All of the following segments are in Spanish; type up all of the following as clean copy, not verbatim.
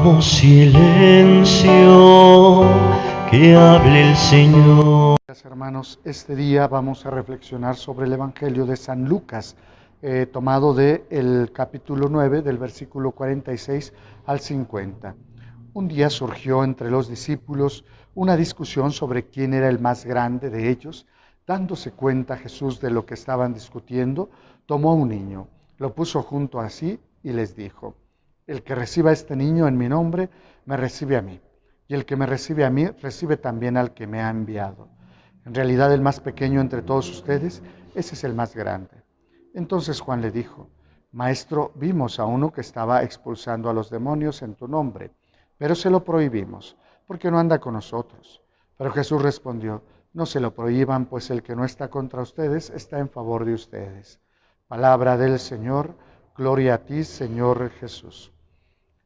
Hagamos silencio, que hable el Señor. Hermanos, este día vamos a reflexionar sobre el Evangelio de San Lucas, tomado del capítulo 9, del versículo 46 al 50. Un día surgió entre los discípulos una discusión sobre quién era el más grande de ellos. Dándose cuenta Jesús de lo que estaban discutiendo, tomó a un niño, lo puso junto a sí y les dijo: el que reciba a este niño en mi nombre, me recibe a mí, y el que me recibe a mí, recibe también al que me ha enviado. En realidad, el más pequeño entre todos ustedes, ese es el más grande. Entonces Juan le dijo: Maestro, vimos a uno que estaba expulsando a los demonios en tu nombre, pero se lo prohibimos, porque no anda con nosotros. Pero Jesús respondió: no se lo prohíban, pues el que no está contra ustedes está en favor de ustedes. Palabra del Señor. Gloria a ti, Señor Jesús.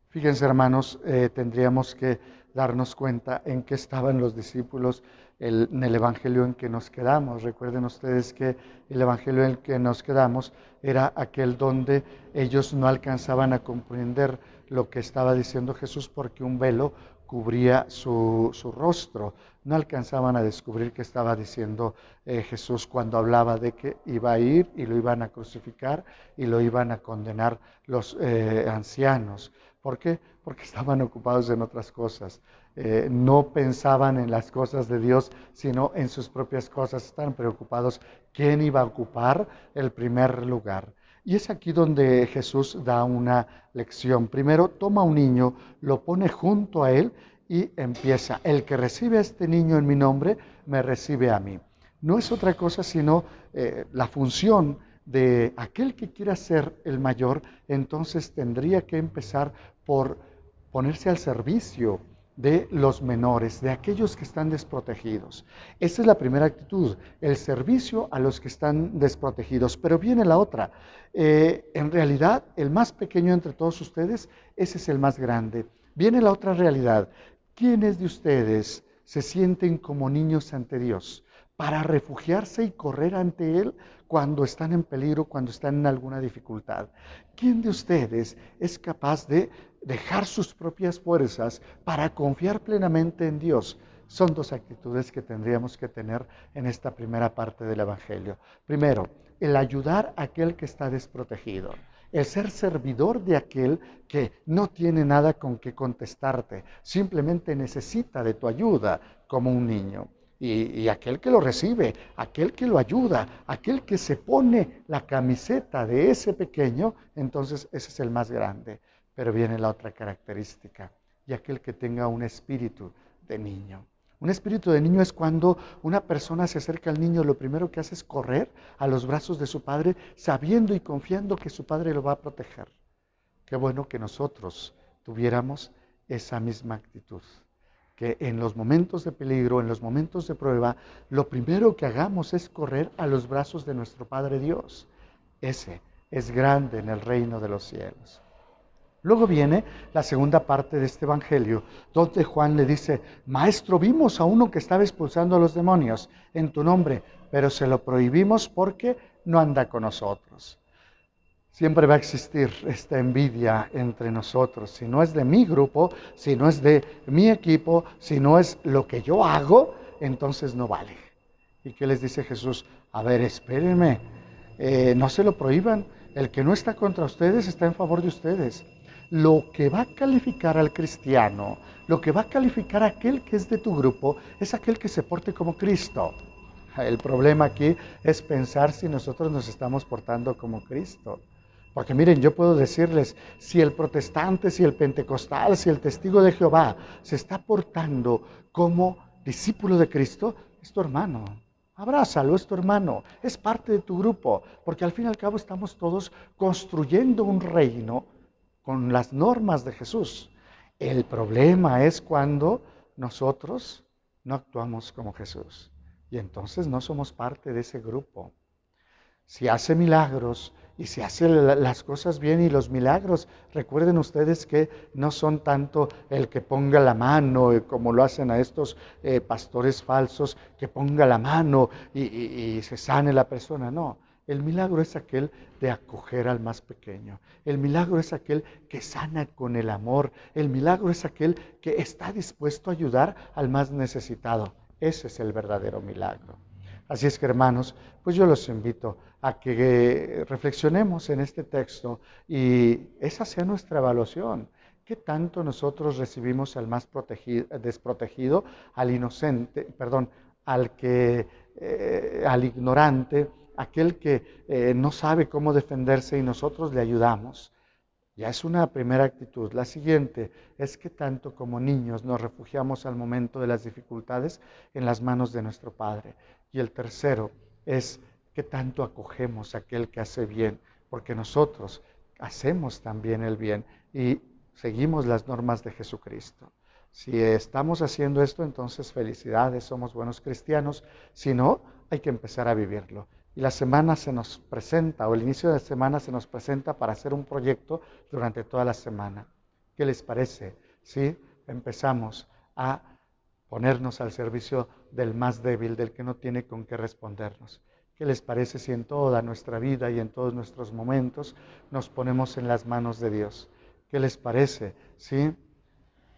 Fíjense, hermanos, tendríamos que darnos cuenta en qué estaban los discípulos en el Evangelio en que nos quedamos. Recuerden ustedes que el Evangelio en el que nos quedamos era aquel donde ellos no alcanzaban a comprender lo que estaba diciendo Jesús porque un velo cubría su rostro. No alcanzaban a descubrir qué estaba diciendo Jesús cuando hablaba de que iba a ir y lo iban a crucificar y lo iban a condenar los ancianos. ¿Por qué? Porque estaban ocupados en otras cosas. No pensaban en las cosas de Dios, sino en sus propias cosas. Estaban preocupados quién iba a ocupar el primer lugar. Y es aquí donde Jesús da una lección. Primero toma a un niño, lo pone junto a él y empieza: el que recibe a este niño en mi nombre, me recibe a mí. No es otra cosa sino la función de aquel que quiera ser el mayor. Entonces tendría que empezar por ponerse al servicio de los menores, de aquellos que están desprotegidos. Esa es la primera actitud, el servicio a los que están desprotegidos. Pero viene la otra. En realidad, el más pequeño entre todos ustedes, ese es el más grande. Viene la otra realidad. ¿Quiénes de ustedes se sienten como niños ante Dios para refugiarse y correr ante Él cuando están en peligro, cuando están en alguna dificultad? ¿Quién de ustedes es capaz de dejar sus propias fuerzas para confiar plenamente en Dios? Son dos actitudes que tendríamos que tener en esta primera parte del Evangelio. Primero, el ayudar a aquel que está desprotegido. El ser servidor de aquel que no tiene nada con qué contestarte, simplemente necesita de tu ayuda como un niño. Y aquel que lo recibe, aquel que lo ayuda, aquel que se pone la camiseta de ese pequeño, entonces ese es el más grande. Pero viene la otra característica: y aquel que tenga un espíritu de niño. Un espíritu de niño es cuando una persona se acerca al niño, lo primero que hace es correr a los brazos de su padre, sabiendo y confiando que su padre lo va a proteger. Qué bueno que nosotros tuviéramos esa misma actitud. Que en los momentos de peligro, en los momentos de prueba, lo primero que hagamos es correr a los brazos de nuestro Padre Dios. Ese es grande en el reino de los cielos. Luego viene la segunda parte de este evangelio, donde Juan le dice: Maestro, vimos a uno que estaba expulsando a los demonios en tu nombre, pero se lo prohibimos porque no anda con nosotros. Siempre va a existir esta envidia entre nosotros. Si no es de mi grupo, si no es de mi equipo, si no es lo que yo hago, entonces no vale. ¿Y qué les dice Jesús? A ver, espérenme, no se lo prohíban. El que no está contra ustedes está en favor de ustedes. Lo que va a calificar al cristiano, lo que va a calificar a aquel que es de tu grupo, es aquel que se porte como Cristo. El problema aquí es pensar si nosotros nos estamos portando como Cristo. Porque miren, yo puedo decirles, si el protestante, si el pentecostal, si el testigo de Jehová se está portando como discípulo de Cristo, es tu hermano. Abrázalo, es tu hermano, es parte de tu grupo, porque al fin y al cabo estamos todos construyendo un reino con las normas de Jesús. El problema es cuando nosotros no actuamos como Jesús, y entonces no somos parte de ese grupo. Si hace milagros y si hace las cosas bien, y los milagros, recuerden ustedes que no son tanto el que ponga la mano, como lo hacen a estos pastores falsos, que ponga la mano y se sane la persona. No, El milagro es aquel de acoger al más pequeño. El milagro es aquel que sana con el amor. El milagro es aquel que está dispuesto a ayudar al más necesitado. Ese es el verdadero milagro. Así es que, hermanos, pues yo los invito a que reflexionemos en este texto y esa sea nuestra evaluación. ¿Qué tanto nosotros recibimos al más desprotegido, al inocente, perdón, al ignorante, aquel que no sabe cómo defenderse y nosotros le ayudamos? Ya es una primera actitud. La siguiente es que tanto como niños nos refugiamos al momento de las dificultades en las manos de nuestro Padre. Y el tercero es que tanto acogemos a aquel que hace bien, porque nosotros hacemos también el bien y seguimos las normas de Jesucristo. Si estamos haciendo esto, entonces felicidades, somos buenos cristianos. Si no, hay que empezar a vivirlo. Y la semana se nos presenta, o el inicio de la semana se nos presenta para hacer un proyecto durante toda la semana. ¿Qué les parece? ¿Sí? Empezamos a ponernos al servicio del más débil, del que no tiene con qué respondernos. ¿Qué les parece si en toda nuestra vida y en todos nuestros momentos nos ponemos en las manos de Dios? ¿Qué les parece? ¿Sí?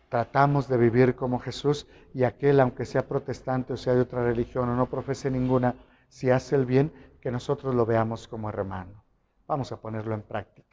Tratamos de vivir como Jesús y aquel, aunque sea protestante o sea de otra religión o no profese ninguna, si hace el bien, que nosotros lo veamos como hermano. Vamos a ponerlo en práctica.